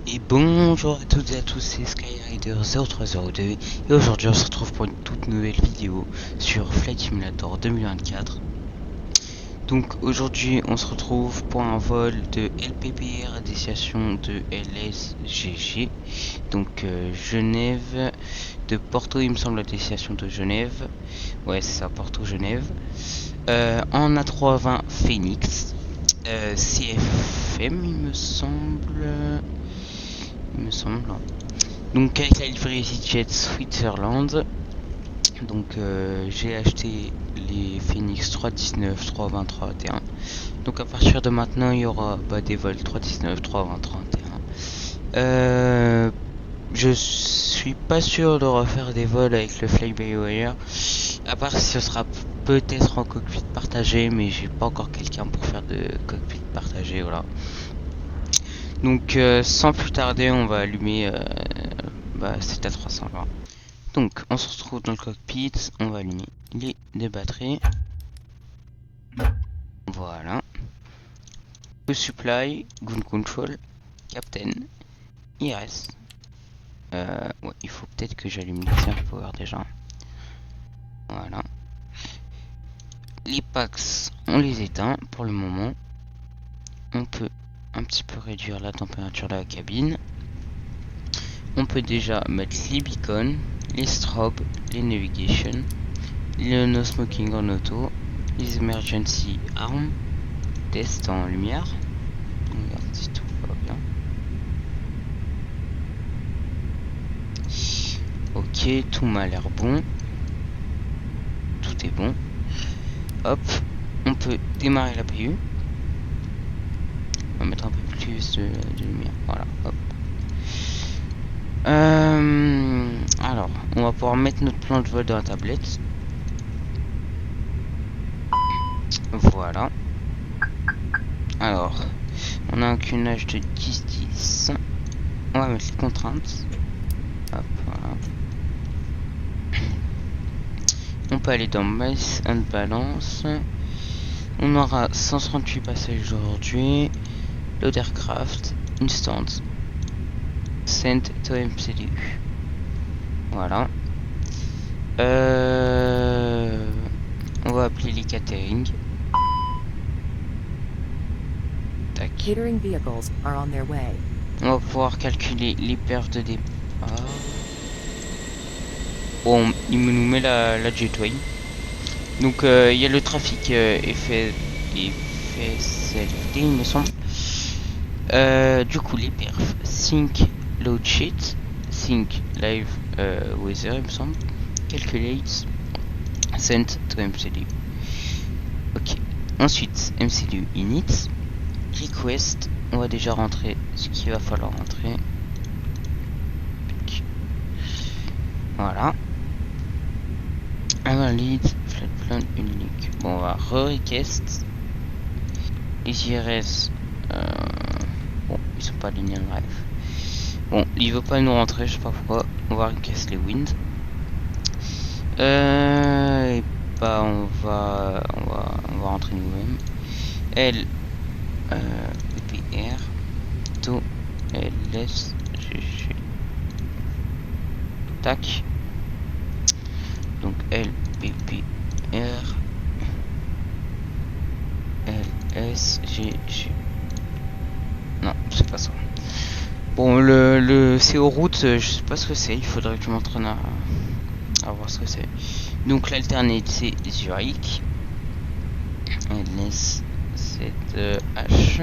Et bonjour à toutes et à tous, c'est Skyrider0302 et aujourd'hui on se retrouve pour une toute nouvelle vidéo sur Flight Simulator 2024. Donc aujourd'hui on se retrouve pour un vol de LPPR à destination de LSGG, donc Genève, de Porto il me semble à destination de Genève, ouais c'est ça, Porto-Genève, en A320 Phoenix, CFM il me semble. Donc avec la livrée EasyJet Switzerland, donc j'ai acheté les Phoenix 319, 320, 321. Donc à partir de maintenant, il y aura des vols 319, 320, 321. Je suis pas sûr de refaire des vols avec le Fly-by-Wire, à part si ce sera peut-être en cockpit partagé, mais j'ai pas encore quelqu'un pour faire de cockpit partagé, voilà. Donc sans plus tarder, on va allumer cet A320. Donc on se retrouve dans le cockpit, on va allumer les deux batteries. Voilà. Le supply, gun control, captain, IRS. Ouais, il faut peut-être que j'allume les power déjà. Voilà. Les packs, on les éteint pour le moment. On peut un petit peu réduire la température de la cabine. On peut déjà mettre les beacons, les strobes, les navigation, le no smoking en auto, les emergency arms, test en lumière. On regarde si tout va bien. Ok, tout m'a l'air bon. Tout est bon. Hop, on peut démarrer la PU. On va mettre un peu plus de lumière. Voilà, hop. Alors, on va pouvoir mettre notre plan de vol dans la tablette. Voilà. Alors, on a un cunage de 10-10. On va mettre les contraintes. Hop, voilà. On peut aller dans Mass and Balance. On aura 138 passages aujourd'hui. Load aircraft, instant. Send to MCDU. Voilà. On va appeler les catering. Tac. Catering vehicles are on their way. On va pouvoir calculer les perfs de départ. Bon, il nous met la jetway. Donc il y a le trafic effet FSLD il me semble. Du coup les perfs. Sync load sheet. Sync live weather il me semble. Calculate. Send to MCDU. Ok. Ensuite MCDU init. Request. On va déjà rentrer ce qu'il va falloir rentrer. Voilà. Invalide, flat plan unique. Bon, on va re-request. Les IRS, bon, ils sont pas alignés en live. Bon, il veut pas nous rentrer, je sais pas pourquoi. On va request les winds. Et bah, on va rentrer nous-mêmes. L, PPR, to, LS, GG. Tac. Donc LPPR LSGG. Non, c'est pas ça. Bon, le CO route, je sais pas ce que c'est. Il faudrait que je m'entraîne à voir ce que c'est. Donc l'alternate c'est Zurich. LS7H.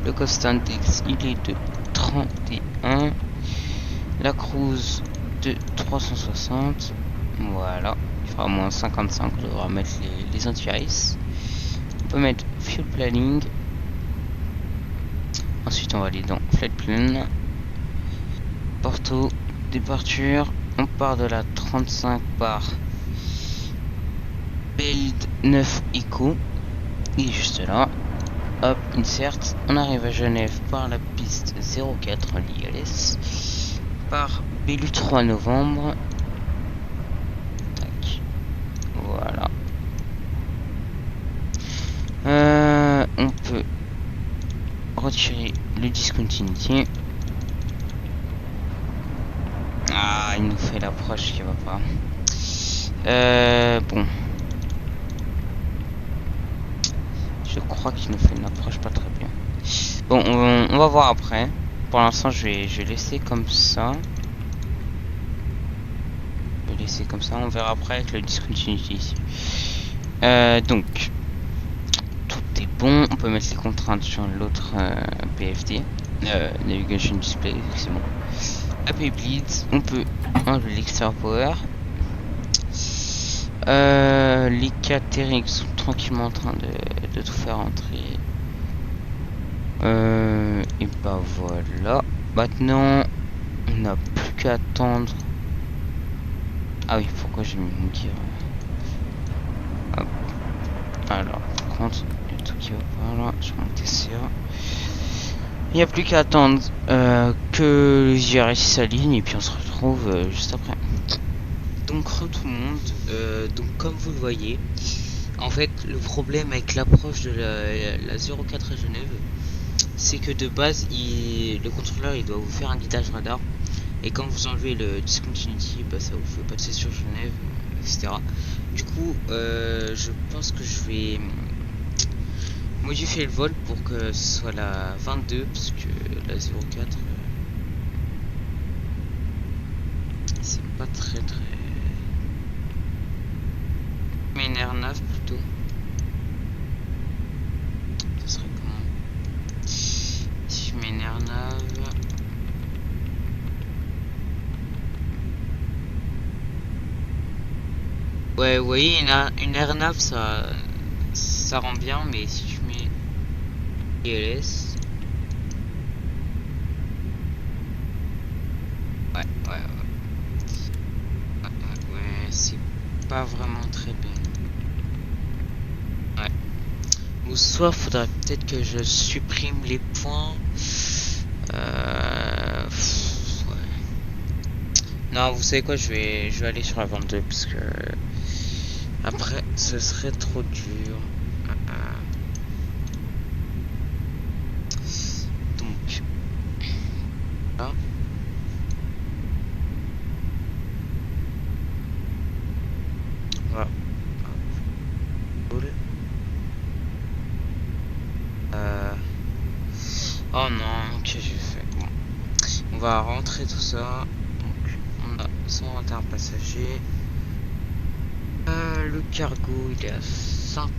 Le cost index il est de 31. La cruise de 360. Voilà. Il fera moins 55. On devra mettre les anti-ice. On peut mettre fuel planning. Ensuite on va aller dans flight plan. Porto. Départure. On part de la 35 par Build 9 Eco. Il est juste là. Hop, insert. On arrive à Genève par la piste 04 l'ILS. Par BLU 3 novembre. Tac. Voilà. On peut retirer le disque discontinuity. Ah, il nous fait l'approche qui va pas. Bon. Je crois qu'il nous fait une approche pas très bien. Bon, on va voir après. Pour l'instant, je vais laisser comme ça. Je vais laisser comme ça. On verra après avec le discontinuity ici. Donc, tout est bon. On peut mettre les contraintes sur l'autre PFD. Navigation Display, c'est bon. AP Bleeds, on peut enlever l'extra power. Les catering sont tranquillement en train de tout faire entrer. Et bah voilà. Maintenant, on n'a plus qu'à attendre. Ah oui, pourquoi j'ai mis mon gear? Hop. Alors, par contre, il y a tout qui va pas là. Je vais monter ça. Il n'y a plus qu'à attendre que les JRS s'alignent et puis on se retrouve juste après. Donc tout le monde, donc comme vous le voyez, en fait le problème avec l'approche de la 04 à Genève, c'est que de base le contrôleur il doit vous faire un guidage radar et quand vous enlevez le discontinuity, bah, ça vous fait passer sur Genève, etc. Du coup je pense que je vais modifier le vol pour que ce soit la 22 parce que la 04 c'est pas très mais une R9 plutôt. Ça serait comment si je mets une R9? Ouais, vous voyez, une R9 ça rend bien, mais si je mets ILS, ouais, c'est pas vraiment très bien. Ouais. Ou soit faudrait peut-être que je supprime les points. Ouais. Non, vous savez quoi, je vais aller sur la 22 parce que après ce serait trop dur. Donc là. Voilà. Cool. Oh non, qu'est-ce que j'ai fait? Bon. On va rentrer tout ça. Donc on a 121 passagers. Le cargo il est à 50.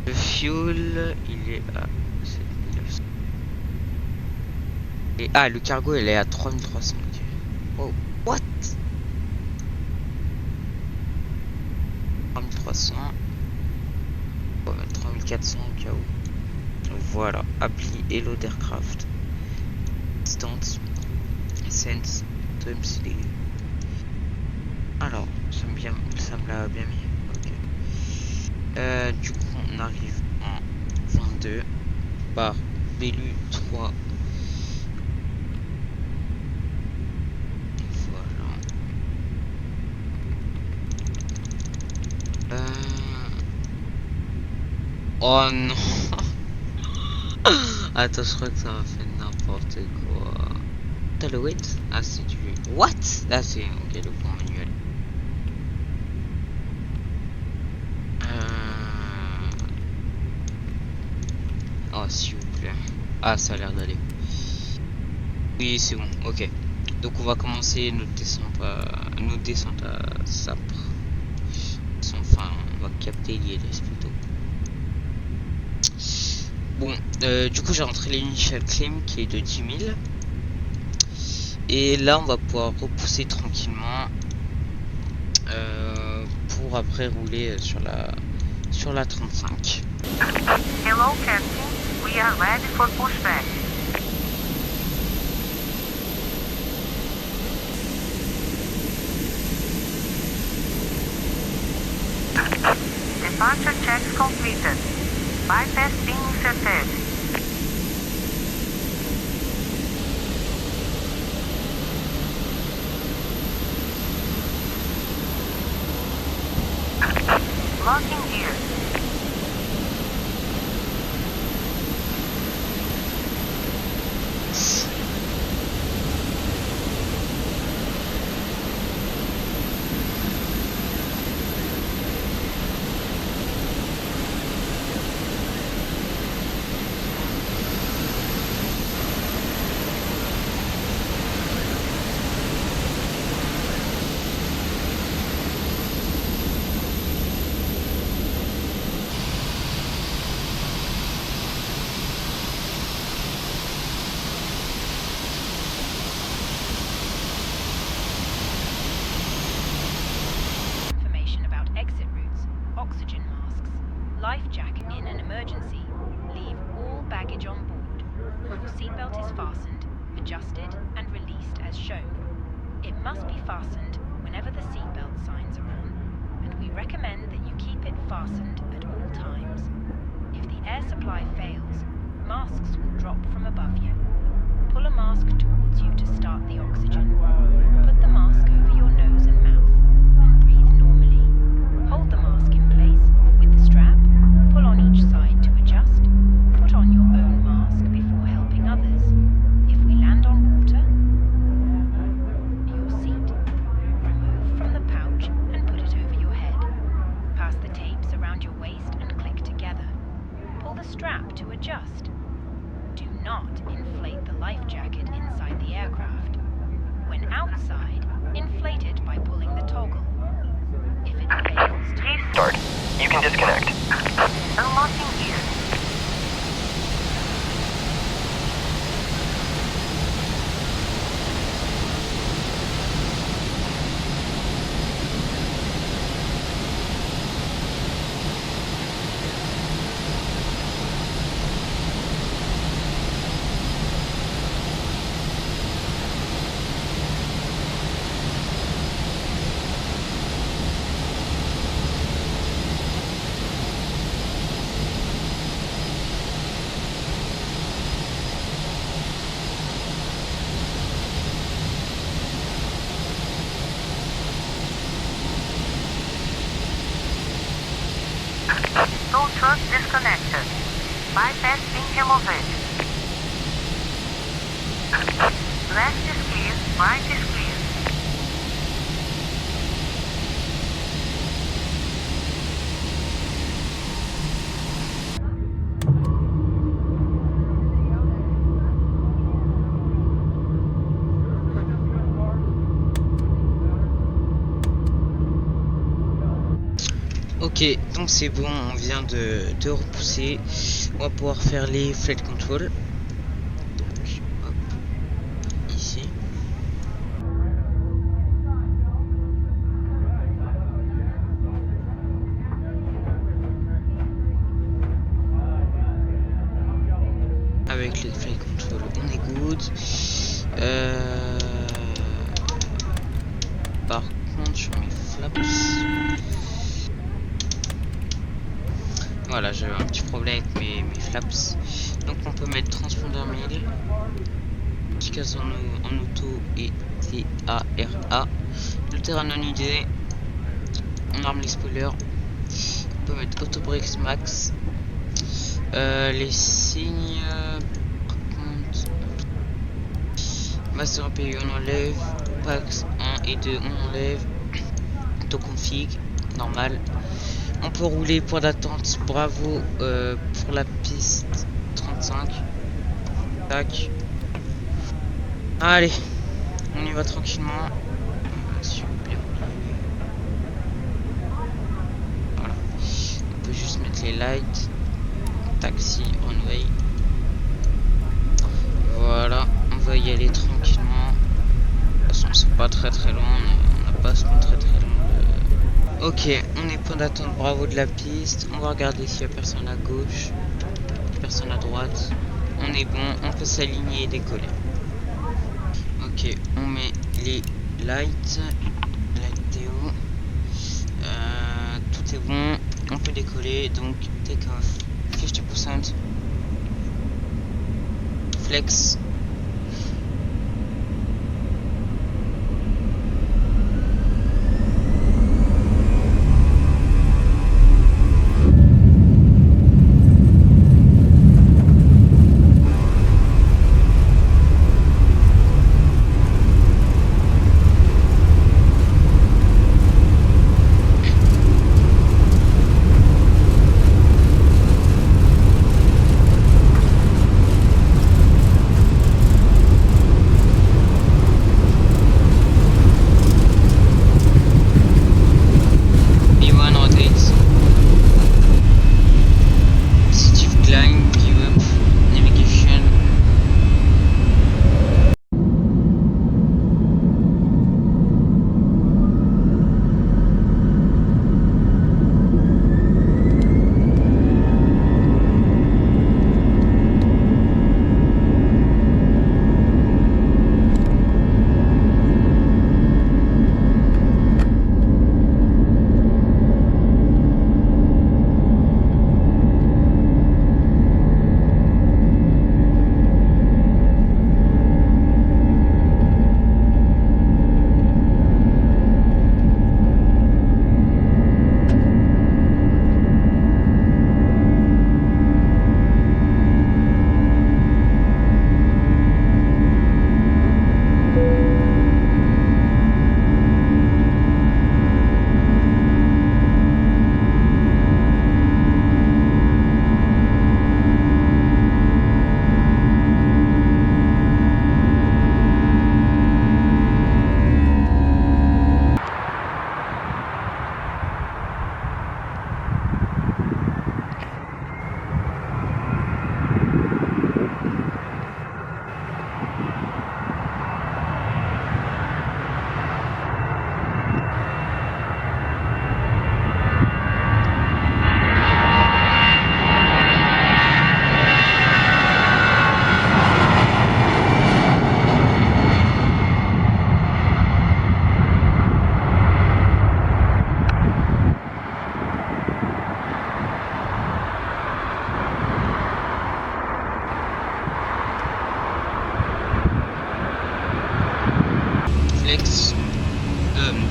Le fuel il est à 7900. Et le cargo il est à 3300. Oh, what? 3300. On va mettre 3400 au cas où. Voilà, appli Hello d'Aircraft. Distance. Sense. TMCD. Alors, ça me l'a bien mis. Ok. Du coup, on arrive en 22 par Bellu 3. Oh non. Attends, je crois que ça m'a fait n'importe quoi. T'as le weight? Ah, c'est du... What? Ah, c'est... Ok, le point manuel. Oh, s'il vous plaît. Ah, ça a l'air d'aller. Oui, c'est bon, ok. Donc on va commencer notre descente à Sapre. Enfin, on va capter l'ILS plutôt. Bon, du coup j'ai rentré l'initial claim qui est de 10 000. Et là on va pouvoir repousser tranquillement pour après rouler sur la 35. Hello Captain, we are ready for pushback. Departure checks completed. Bypass being inserted. Locking gear. Information about exit routes, oxygen masks, life jacket in an emergency. Leave all baggage on board. Your seatbelt is fastened, adjusted, and released as shown. It must be fastened whenever the seatbelt signs are on, and we recommend that you keep it fastened at all times. If the air supply fails, masks will drop from above you. Pull a mask towards you to start the oxygen. Put the mask over your nose and mouth and breathe normally. Hold the mask in place with the strap. Pull on each side to adjust. Put on your own mask before helping others. If we land on water, your seat. Remove from the pouch and put it over your head. Pass the tapes around your waist and click together. Pull the strap to adjust. Do not inflate the life jacket inside the aircraft. When outside, inflate it by pulling the toggle. If it fails to Start. You can disconnect. Unlocking gear. Tow truck disconnected. Bypass being removed. Left is clear, right is clear. Ok, donc c'est bon, on vient de repousser. On va pouvoir faire les flight control. Donc, hop, ici. Avec les flight control, on est good. Par contre, sur mes flaps. Voilà, j'ai un petit problème avec mes flaps. Donc on peut mettre transpondeur 1000, petit casse en auto et TARA. Le terrain non idée. On arme les spoilers. On peut mettre auto brakes max. Les signes. Par contre, master API on enlève. Packs 1 et 2 on enlève. Auto config normal. On peut rouler point d'attente Bravo pour la piste 35. Tac. Allez, on y va tranquillement. Super. Voilà. On peut juste mettre les lights. Taxi on way. Voilà, on va y aller tranquillement. De toute façon, c'est pas très loin. On n'a pas à se mettre très loin. Ok, on est point d'attente Bravo de la piste. On va regarder s'il n'y a personne à gauche, personne à droite. On est bon, on peut s'aligner et décoller. Ok, on met les lights. Light Théo. Tout est bon. On peut décoller, donc take off 50%, flex. Flex,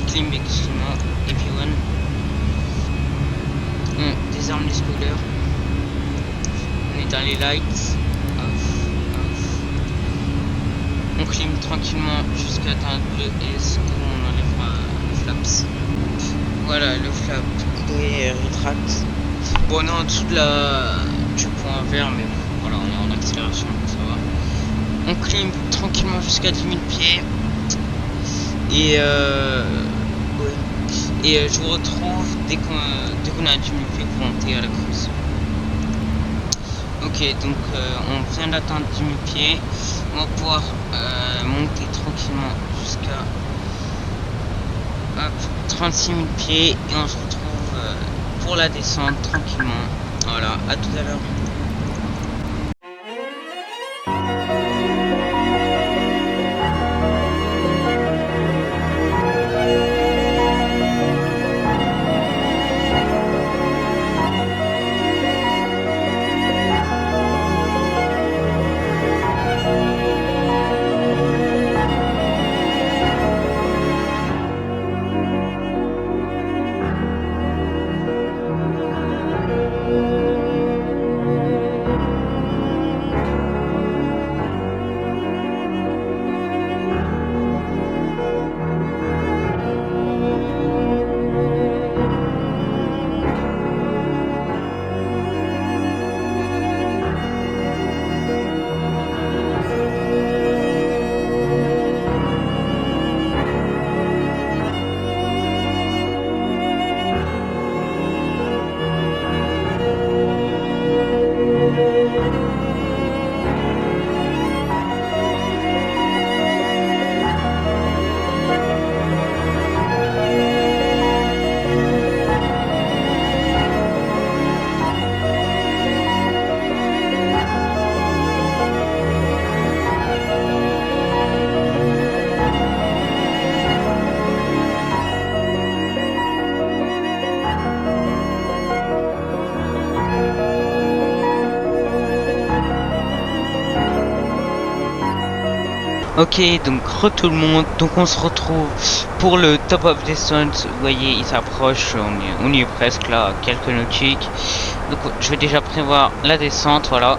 climb, excuse-moi, everyone. On désarme les spoilers. On est dans les lights. Off, off. On clim tranquillement jusqu'à atteindre le S où on enlèvera le flaps. Voilà, le flap est rétracte. Bon, on est en dessous du point vert, mais voilà, on est en accélération, ça va. On clim tranquillement jusqu'à 10 000 pieds. Et je vous retrouve dès qu'on a 10 000 pieds pour monter à la cruise. Ok, donc on vient d'atteindre 10 000 pieds. On va pouvoir monter tranquillement jusqu'à 36 000 pieds. Et on se retrouve pour la descente tranquillement. Voilà, à tout à l'heure. Ok, donc tout le monde, donc on se retrouve pour le top of descent. Vous voyez, il s'approche, on y est presque là, à quelques nautiques. Donc je vais déjà prévoir la descente, voilà.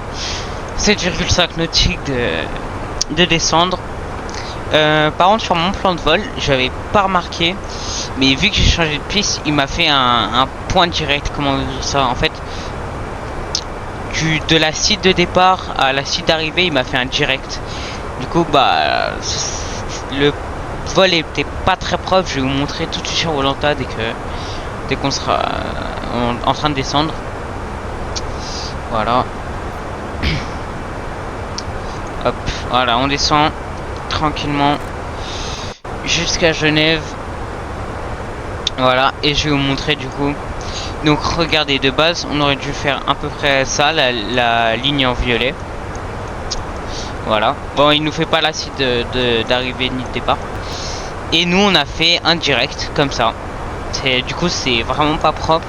7,5 nautiques de descendre. Par contre, sur mon plan de vol, j'avais pas remarqué, mais vu que j'ai changé de piste, il m'a fait un point direct. Comment on dit ça? En fait, de la site de départ à la site d'arrivée, il m'a fait un direct. Du coup, bah, le vol était pas très proche. Je vais vous montrer tout de suite sur Volanta dès qu'on sera en train de descendre. Voilà. Hop, voilà, on descend tranquillement jusqu'à Genève. Voilà, et je vais vous montrer du coup. Donc regardez, de base, on aurait dû faire à peu près ça, la ligne en violet. Voilà. Bon, il nous fait pas la site d'arrivée ni de départ. Et nous, on a fait un direct comme ça. Du coup, c'est vraiment pas propre.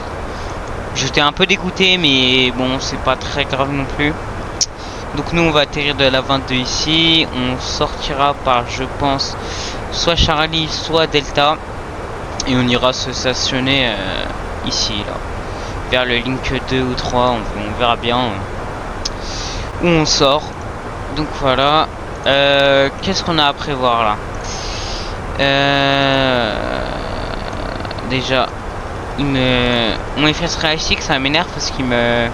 J'étais un peu dégoûté, mais bon, c'est pas très grave non plus. Donc nous, on va atterrir de la 22 ici. On sortira par, je pense, soit Charlie, soit Delta. Et on ira se stationner ici, là. Vers le Link 2 ou 3, on verra bien où on sort. Donc voilà. Qu'est-ce qu'on a à prévoir là? Déjà, mon FS réagit, ça m'énerve parce qu'il me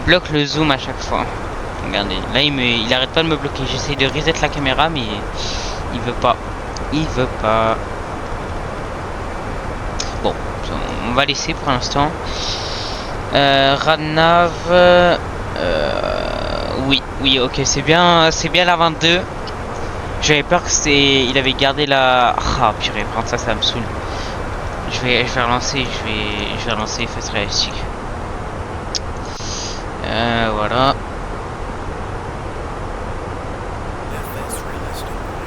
bloque le zoom à chaque fois. Regardez, là il arrête pas de me bloquer. J'essaie de reset la caméra, mais il veut pas. Il veut pas. Bon, on va laisser pour l'instant. Radnav. Oui, ok, c'est bien la 22. J'avais peur que il avait gardé la. Ah purée, prendre ça me saoule. Je vais relancer, je vais relancer FS réalistique. Voilà.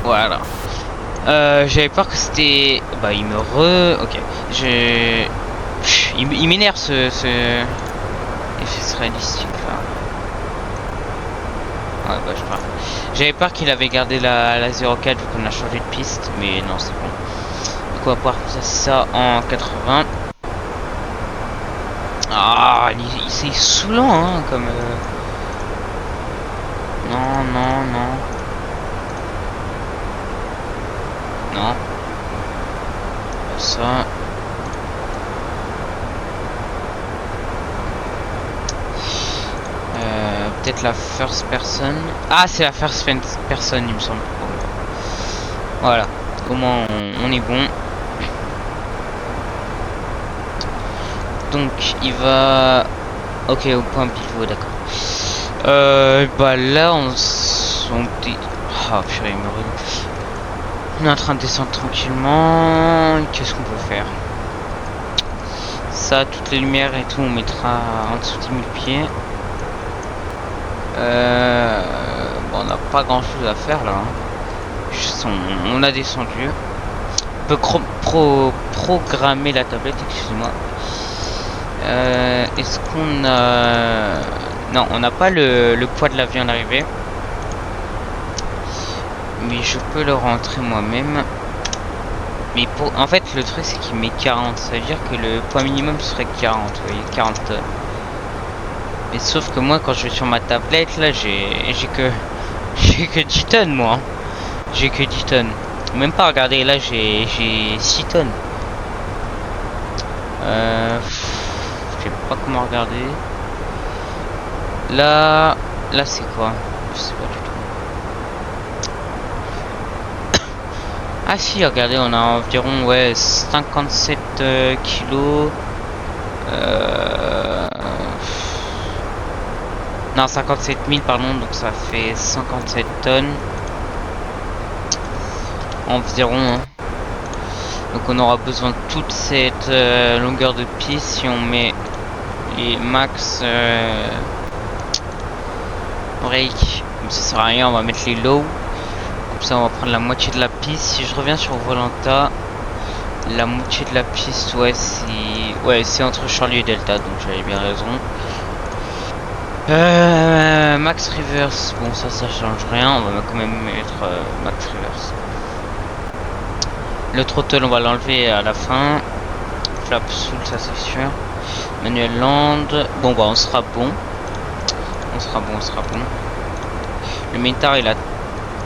Voilà. J'avais peur que c'était. Bah il me ok. Il m'énerve ce FS réalistique là. Ouais, bah je pars. J'avais peur qu'il avait gardé la 04 vu qu'on a changé de piste, mais non, c'est bon. Donc on va pouvoir passer ça en 80. Ah, c'est saoulant, hein, comme. Non. Non. Ça. Peut-être la first person. Ah, c'est la first person, il me semble. Voilà. Au moins, on est bon. Donc, il va. Ok, au point pivot, d'accord. Bah là, ah, purée, on est en train de descendre tranquillement. Qu'est-ce qu'on peut faire? Ça, toutes les lumières et tout, on mettra en dessous de 10 000 pieds. Bon, on n'a pas grand chose à faire là. On a descendu. On peut programmer la tablette, excusez-moi. Est-ce qu'on a... Non, on n'a pas le poids de l'avion à l'arrivée. Mais je peux le rentrer moi-même. Mais en fait, le truc c'est qu'il met 40. Ça veut dire que le poids minimum serait 40. Vous voyez, 40 tonnes. Mais sauf que moi, quand je vais sur ma tablette, là, j'ai que 10 tonnes, moi. J'ai que 10 tonnes. Même pas, regardez, là, j'ai 6 tonnes. Je sais pas comment regarder. Là c'est quoi? Je sais pas du tout. Ah si, regardez, on a environ, ouais, 57 kilos. Non, 57 000, pardon, donc ça fait 57 tonnes. Environ. Hein. Donc on aura besoin de toute cette longueur de piste si on met les max break. Comme ça sert à rien, on va mettre les low. Comme ça on va prendre la moitié de la piste. Si je reviens sur Volanta, la moitié de la piste, ouais, c'est entre Charlie et Delta, donc j'avais bien raison. Max reverse, bon ça change rien, on va quand même mettre max reverse. Le throttle on va l'enlever à la fin. Flap full, ça c'est sûr. Manuel land, bon bah on sera bon. On sera bon. Le métar il a...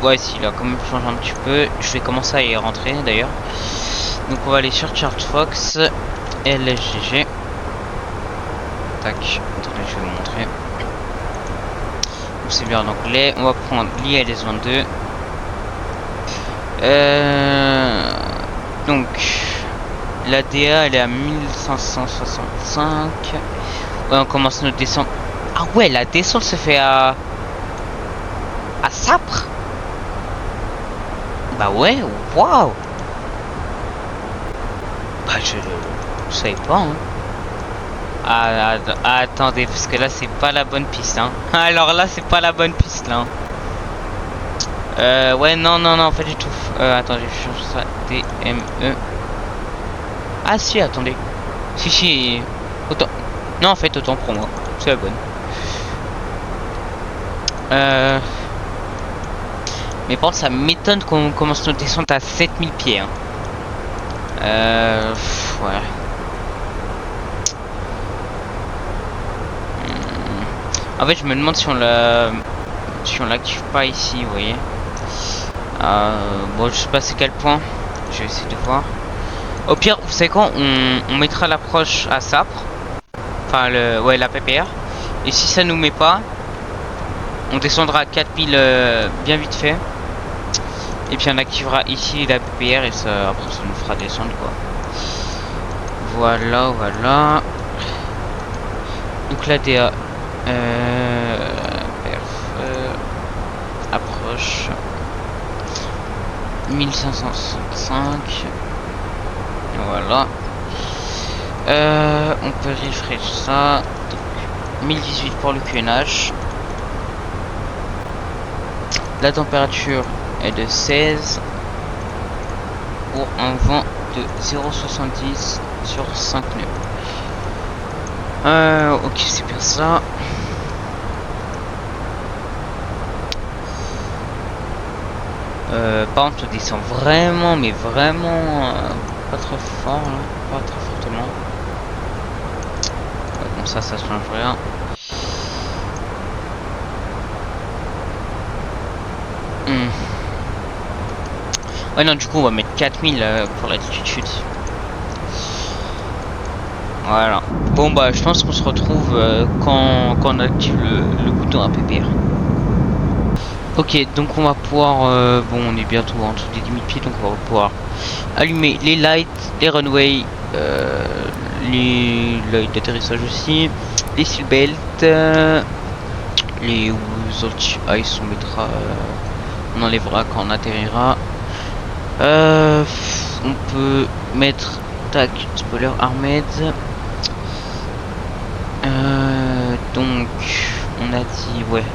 Ouais si, il a quand même changé un petit peu. Je vais commencer à y rentrer d'ailleurs. Donc on va aller sur Charles Fox. LSGG. Tac, attendez je vais vous montrer. C'est bien en anglais. On va prendre l'ILS22. Donc la DA elle est à 1565. Ouais, on commence notre descente. Ah ouais, la descente se fait à Sapres. Bah ouais, waouh. Bah je savais pas hein. Attendez, parce que là c'est pas la bonne piste hein. Alors là c'est pas la bonne piste là. Ouais non pas du tout. Attendez, je change ça. DME. Ah si, attendez. Si autant. Non en fait autant pour moi. C'est la bonne. Mais par contre ça m'étonne qu'on commence notre descente à 7000 pieds hein. Ouais. En fait je me demande si on l'active pas ici, vous voyez. Bon je sais pas c'est quel point. Je vais essayer de voir. Au pire vous savez quoi, on mettra l'approche à Sapres. Enfin la PPR. Et si ça nous met pas, on descendra à 4000 bien vite fait. Et puis on activera ici la PPR et ça après ça nous fera descendre quoi. Voilà. Donc la DA. Approche 1565. Voilà. On peut refresh ça. Donc, 1018 pour le QNH. La température est de 16 pour un vent de 0,70 sur 5 nœuds. Ok, c'est bien ça. Par contre, on descend vraiment, mais vraiment pas très fort, là, pas très fortement. Bon, ça change rien. Ouais, non, du coup, on va mettre 4000 pour l'altitude. Voilà. Bon, bah, je pense qu'on se retrouve quand on active le bouton APPR. Ok, donc on va pouvoir, bon on est bientôt en dessous des 10 000 pieds, donc on va pouvoir allumer les lights, les runways, les lights d'atterrissage aussi, les seatbelts, les autres ice on mettra, on enlèvera quand on atterrira. On peut mettre, tac, spoiler armed. Donc on a dit, ouais.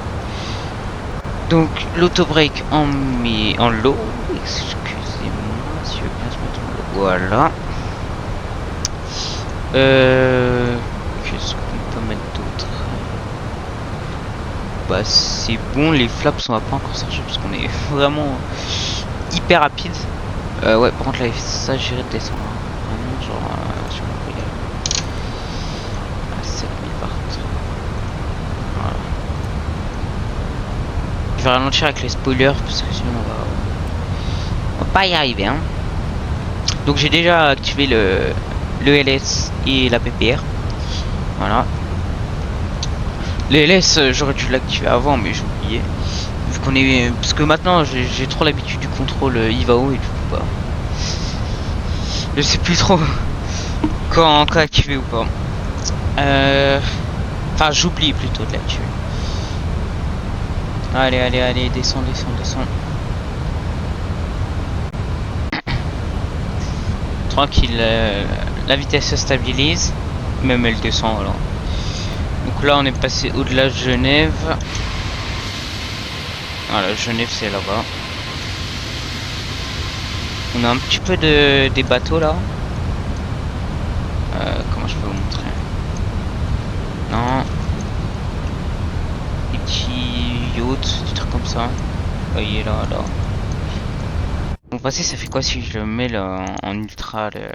Donc l'auto-break en low, excusez-moi, si je veux bien se mettre en low, voilà. Qu'est-ce qu'on peut mettre d'autre? Bah c'est bon, les flaps on va pas encore sortir parce qu'on est vraiment hyper rapide. Ouais, par contre là ça j'irai de descendre, vraiment genre sur le regard à 7000 par contre. Voilà. Je vais ralentir avec les spoilers parce que sinon on va pas y arriver hein. Donc j'ai déjà activé le LS et la PPR. Voilà. Le LS j'aurais dû l'activer avant mais j'ai oublié. Vu qu'on est. Parce que maintenant j'ai trop l'habitude du contrôle IVAO et du coup bah. Je sais plus trop quand activer ou pas. Enfin j'oublie plutôt de l'activer. Allez, descends. Tranquille, la vitesse se stabilise, même elle descend alors. Donc là on est passé au-delà de Genève. Voilà, Genève c'est là-bas. On a un petit peu des bateaux là. Comment je peux vous montrer? Non. yacht, des trucs comme ça. Vous voyez là, là. Bon, passé, ça fait quoi si je le mets là, en ultra le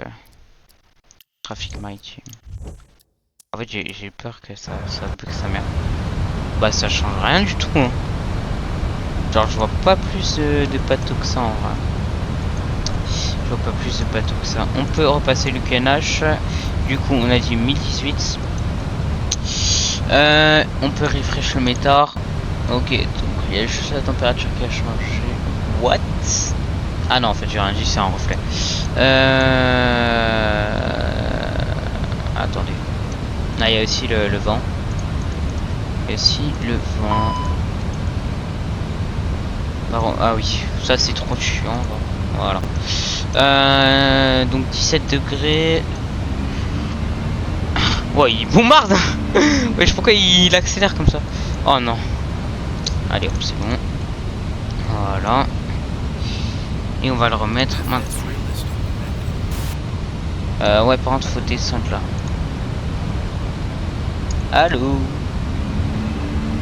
trafic maritime? En fait, j'ai peur que ça bug sa mère. Bah, ça change rien du tout. Hein. Genre, je vois pas plus de bateaux que ça en vrai. Je vois pas plus de bateaux que ça. On peut repasser le carénage. Du coup, on a dit 1018. On peut refresh le métard. Ok, donc il y a juste la température qui a changé. What? Ah non, en fait, j'ai rien dit, c'est un reflet. Attendez. Ah, il y a aussi le vent. Il y a aussi le vent. Ah oui, ça c'est trop chiant. Voilà. Donc 17 degrés. Ouais, il bombarde. Wesh, pourquoi il accélère comme ça? Oh non. Allez hop, c'est bon. Voilà. Et on va le remettre maintenant. Ouais, par contre, faut descendre là. Allô?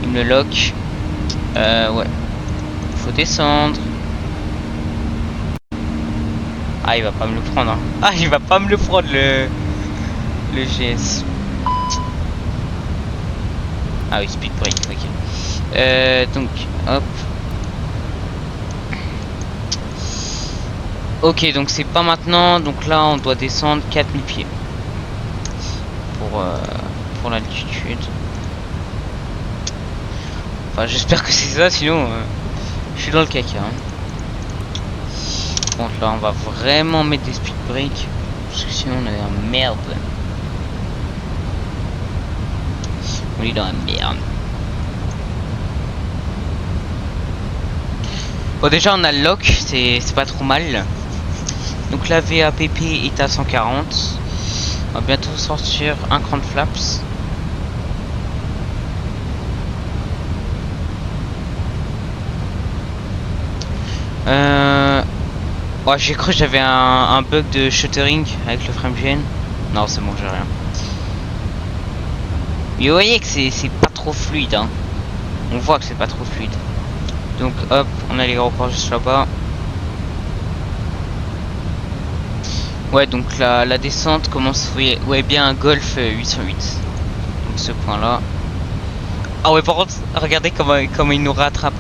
Il me lock. Ouais. Faut descendre. Ah, il va pas me le prendre. Hein. Ah, il va pas me le prendre le GS. Ah oui, speed break, ok. Donc, hop. Ok, donc c'est pas maintenant. Donc là, on doit descendre 4000 pieds. Pour l'altitude. Enfin, j'espère que c'est ça, sinon je suis dans le caca. Hein. Bon, là, on va vraiment mettre des speed breaks. Parce que sinon, on est en merde. On est dans la merde. Bon, déjà, on a le lock. C'est pas trop mal. Donc, la VAPP est à 140. On va bientôt sortir un cran de flaps. Ouais, j'ai cru que j'avais un bug de shuttering avec le FrameGen. Non, c'est bon, j'ai rien. Mais vous voyez que c'est pas trop fluide. Hein. On voit que c'est pas trop fluide. Donc hop, on a l'aéroport juste là-bas. Ouais, donc la descente commence, ouais, bien un Golf 808. Donc ce point là. Ah ouais, par contre, regardez comment il nous rattrape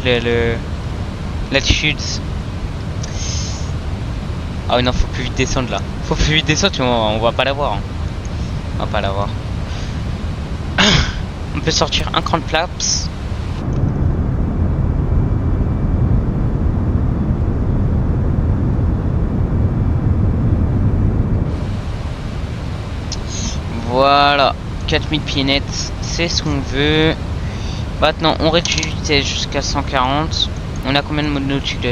l'altitude. Ah ouais, non, faut plus vite descendre là. Faut plus vite descendre, on va pas l'avoir. Hein. On va pas l'avoir. On peut sortir un cran de flaps. Voilà, 4000 pieds nets, c'est ce qu'on veut. Maintenant, on réduit la vitesse jusqu'à 140. On a combien de modes nautiques là?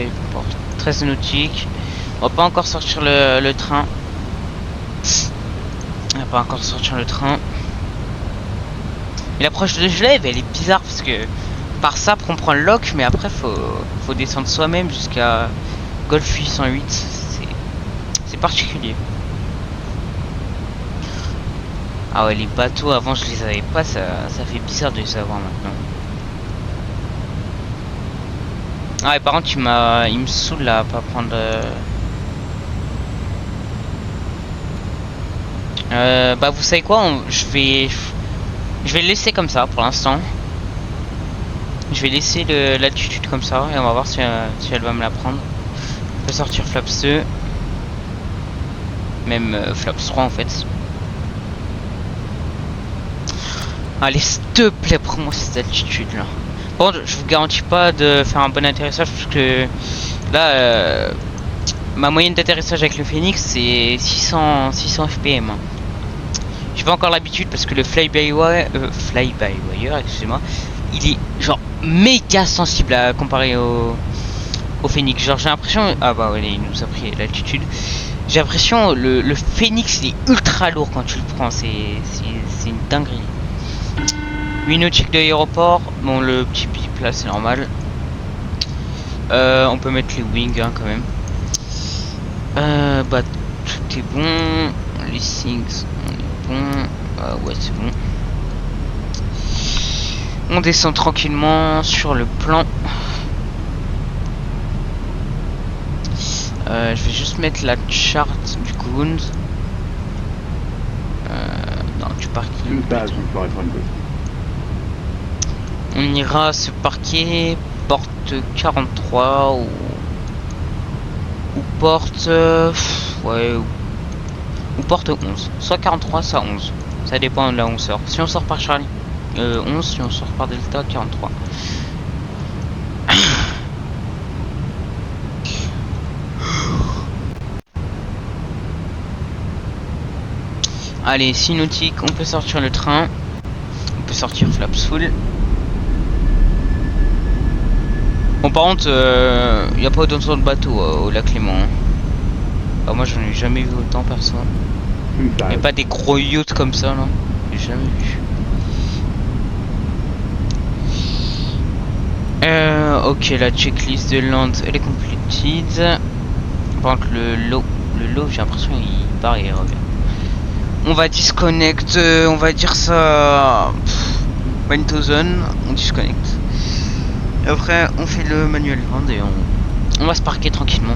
13 nautiques. On va pas encore sortir le train. On va pas encore sortir le train. Et l'approche de Genève, elle est bizarre parce que par ça, on prend le lock, mais après, faut descendre soi-même jusqu'à Golf 808. C'est particulier. Ah ouais, les bateaux avant je les avais pas, ça fait bizarre de les avoir maintenant. Ah ouais, par contre il me saoule là à pas prendre. Bah vous savez quoi, je vais le laisser comme ça pour l'instant. Je vais laisser l'altitude comme ça et on va voir si elle va me la prendre. On peut sortir Flaps 2, même Flaps 3 en fait. Allez, s'il te plaît, prends-moi cette altitude là. Bon, je vous garantis pas de faire un bon atterrissage parce que là, ma moyenne d'atterrissage avec le Phoenix c'est 600 fpm. J'ai pas encore l'habitude parce que le fly-by-wire, excusez-moi, il est genre méga sensible à comparer au Phoenix. Genre j'ai l'impression, ah bah ouais, il nous a pris l'altitude. J'ai l'impression le Phoenix il est ultra lourd quand tu le prends, c'est une dinguerie. 8 nautiques de l'aéroport, bon le petit bip là c'est normal. On peut mettre les wings hein, quand même. Bah tout est bon, les things on est bon, ouais c'est bon. On descend tranquillement sur le plan. Je vais juste mettre la charte du Goons. Non, du parking. 2,500. On ira se parquer porte 43 ou porte ouais ou porte 11. Soit 43, soit 11. Ça dépend de là où on sort. Si on sort par Charlie 11, si on sort par Delta 43. Allez, Synautique, on peut sortir le train. On peut sortir Flaps Full. Bon, par contre, il n'y a pas autant de bateaux au lac Léman. Hein. Bah, moi, j'en ai jamais vu autant, personne. Il n'y a pas des gros yachts comme ça, là. J'ai jamais vu. Ok, la checklist de land, elle est completed. Par contre, le lot, j'ai l'impression qu'il part et il revient. On va disconnect, on va dire ça. 1000, on disconnecte. Après, on fait le manuel land et on va se parquer tranquillement.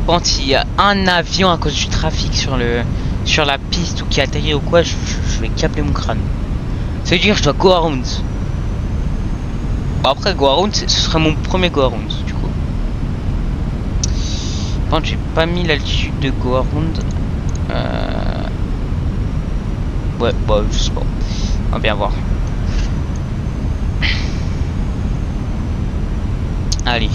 Quand il y a un avion à cause du trafic sur la piste ou qui a atterri ou quoi, je vais câbler mon crâne. Ça veut dire que je dois go around. Bon, après go around, ce serait mon premier go around du coup. Par contre, j'ai pas mis l'altitude de go around. Ouais, bah je sais pas. On va bien voir. Allez.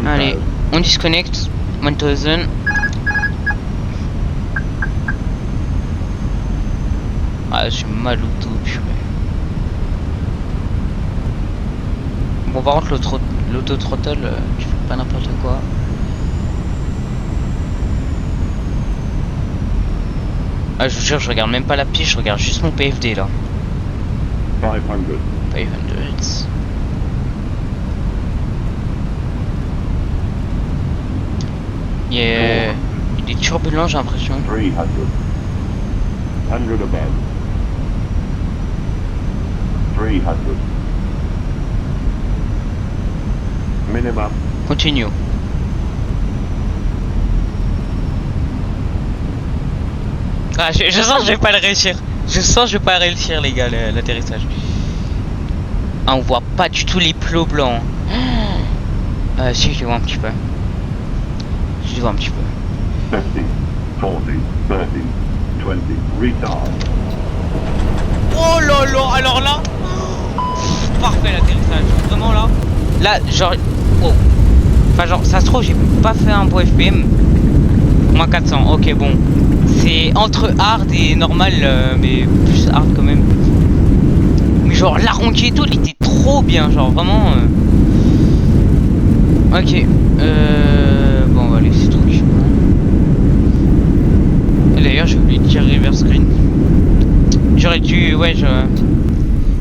Allez, on disconnecte. 1000. Ah, je suis mal auto, purée. Bon, par contre, l'auto-throttle, tu fais pas n'importe quoi. Ah, je vous jure, je regarde même pas la piste, je regarde juste mon PFD là. 500. 500. Il y a des turbulences, j'ai l'impression. 300. 100 above. 300. Minimum. Continue. Ah, je sens que je vais pas le réussir. Je sens que je vais pas réussir, les gars, l'atterrissage. Ah, on voit pas du tout les plots blancs. Si, je les vois un petit peu. Je les vois un petit peu. 50, 40, 30, 20, retard. Oh là là, alors là, parfait l'atterrissage. Vraiment là. Là, genre, oh. Enfin, genre, ça se trouve, j'ai pas fait un beau FPM. Moins 400, ok, bon. C'est entre hard et normal, mais plus hard quand même. Mais genre, l'arrondi et tout, il était trop bien, genre vraiment. Ok, bon, on va laisser tranquillement. Et d'ailleurs, j'ai oublié de dire reverse green. J'aurais dû, ouais,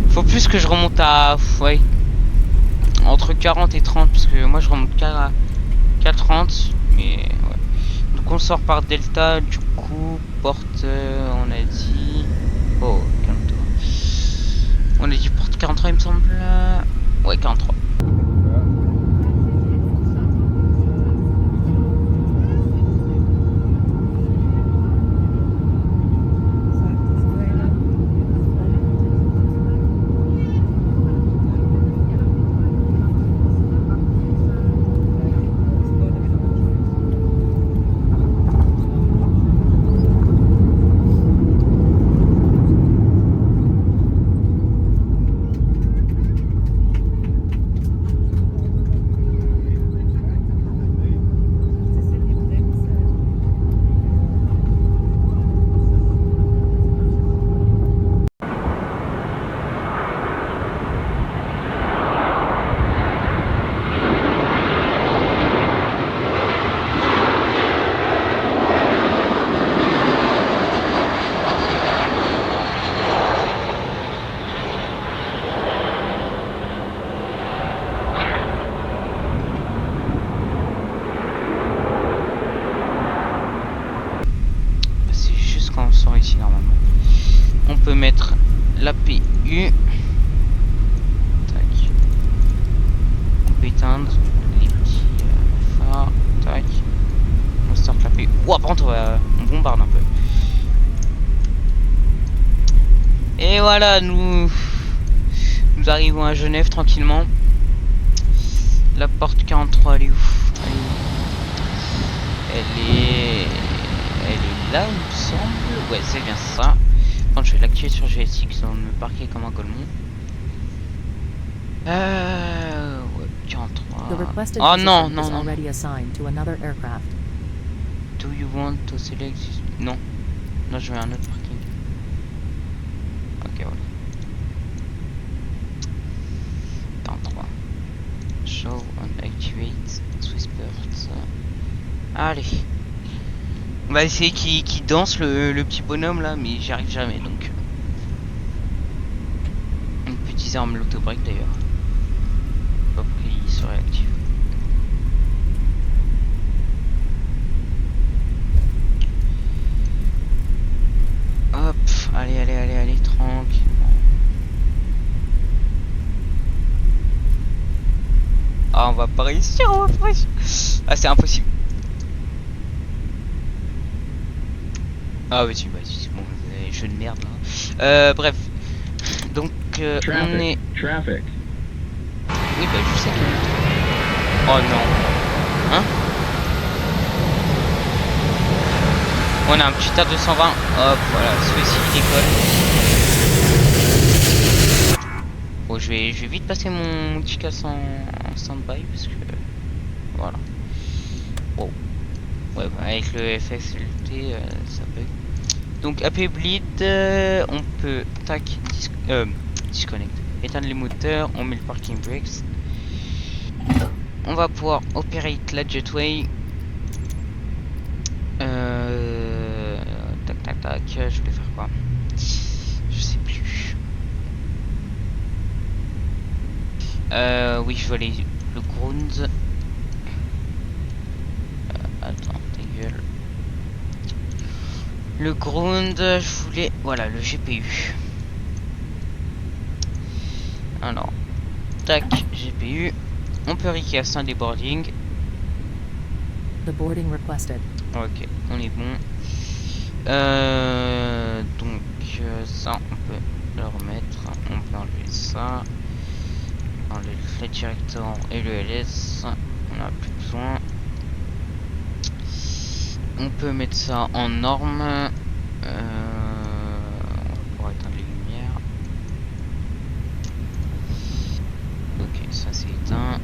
faut plus que je remonte à, ouais, entre 40 et 30, parce que moi je remonte qu'à 30, mais ouais. Donc on sort par Delta, du coup, porte, on a dit, oh, calme-toi. On a dit porte 43, il me semble, ouais, 43. l'APU. Tac. On peut éteindre les petits phares. Tac. On start l'APU. Ouah, par contre, on bombarde un peu. Et voilà, nous arrivons à Genève tranquillement. La porte 43, elle est où? Elle est là, il me semble. Ouais, c'est bien ça. Quand je vais l'activer sur GSX, on va me parquer comme un golemon. Ouais, 43. The requested Oh position non, is non, non. already assigned to another aircraft. Do you want to select this? Non. Non, je veux un autre parking. Ok, voilà. Dans 3. Show and activate Swissport. Allez. On va essayer qu'il danse le petit bonhomme là, mais j'y arrive jamais donc. On peut utiliser en l'autobreak d'ailleurs. Pas pour qu'il se réactive. Hop, allez, tranquillement. Ah, on va pas réussir, Ah, c'est impossible. Ah, oui, c'est bon, jeu de merde là. Bref. Donc, on est. Traffic. Oui, bah, je sais que. Oh non. Hein? On a un petit tas de 120. Hop, voilà, celui-ci il décolle. Bon, je vais vite passer mon petit casse en stand-by parce que. Voilà. Wow. Ouais, bah, avec le FSLT, ça bug. Donc, AP bleed, on peut. Tac, disconnect. Éteindre les moteurs, on met le parking brakes. On va pouvoir operate la jetway. Tac, je vais faire quoi? Je sais plus. Oui, je veux aller le ground. Attends, ta gueule. Le ground, je voulais. Voilà, le GPU. Alors, tac, GPU. On peut recast un deboarding. The boarding requested. Ok, on est bon. Donc ça on peut le remettre. On peut enlever ça. Enlever le flight director et le LS. On n'a plus besoin. On peut mettre ça en norme. On pourra éteindre les lumières. Ok, ça c'est éteint.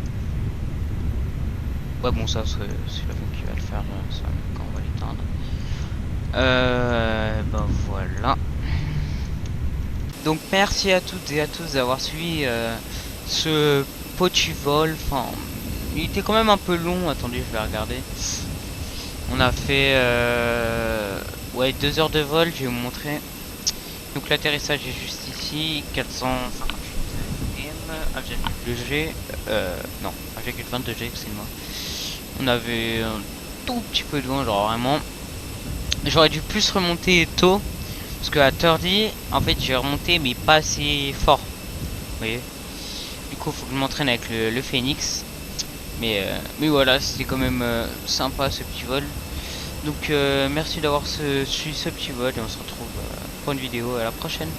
Ouais, bon, ça c'est la fin qui va le faire. Ça, quand on va l'éteindre. Ben voilà. Donc merci à toutes et à tous d'avoir suivi ce petit vol. Enfin, il était quand même un peu long. Attendez, je vais regarder. On a fait ouais 2 heures de vol. Je vais vous montrer. Donc l'atterrissage est juste ici. 458 m, 1,2 G. Non, 1,22 G, excusez-moi. On avait un tout petit peu de vent, genre vraiment. J'aurais dû plus remonter tôt. Parce que à 30, en fait, j'ai remonté, mais pas assez fort. Vous voyez. Du coup, faut que je m'entraîne avec le Phoenix. Mais voilà, c'était quand même sympa ce petit vol. Donc, merci d'avoir suivi ce petit vol. Et on se retrouve pour une vidéo à la prochaine.